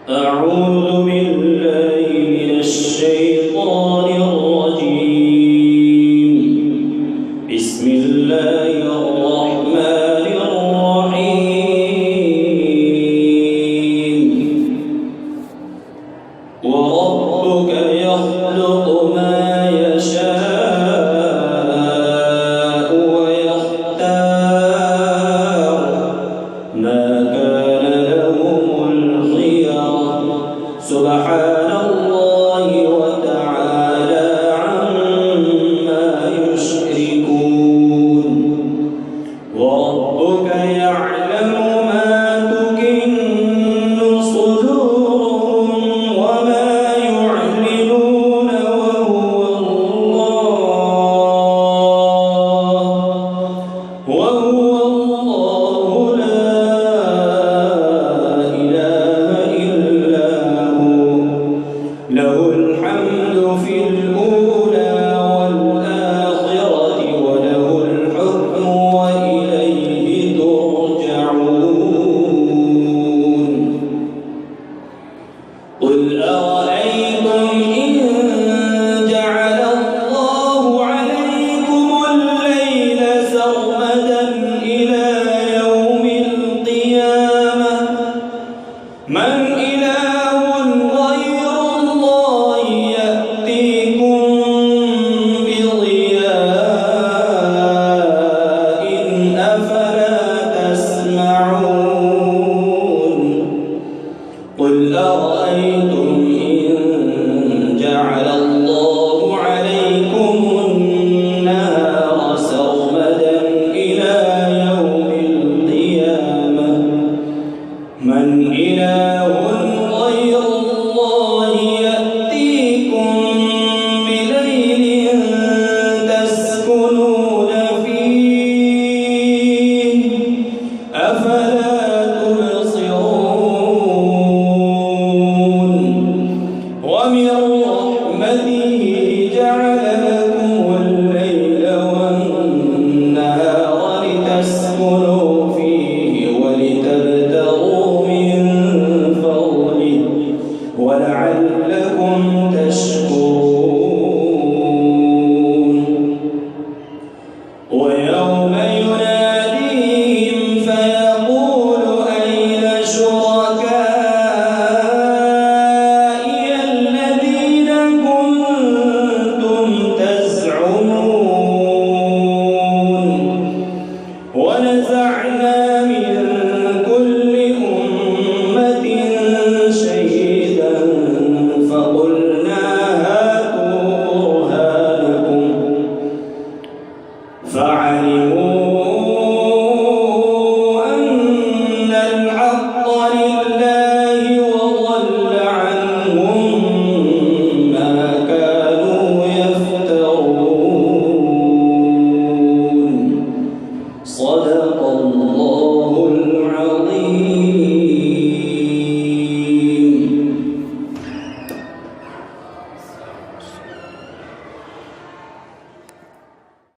أعوذ بالله من الشيطان الرجيم. بسم الله الرحمن الرحيم. وربك يخلق ما يشاء ويختار ما كان لهم الخيرة سبحان الله وتعالى عما يشركون. وربك يعلم ما تكن صدورهم وما يعلنون وهو الله لا إله إلا هو له الحمد في الأولى والآخرة وله الحكم وإليه ترجعون. قل أرأيتم إن جعل الله عليكم الليل سرمدا إلى يوم القيامة من إله غير الله يأتيكم بضياء أفلا تسمعون. قل أرأيتم إن جعل الله عليكم النهار سرمدا إلى يوم القيامة من إله غير الله يأتيكم بليل تسكنون فيه أفلا تبصرون. ومن رحمته جعل لكم الليل والنهار لتسكنوا فيه ولتبتغوا من فضله ولعلكم تشكرون. ويوم يناديهم فيقول أين شركائي الذين كنتم تزعمون. ونزعنا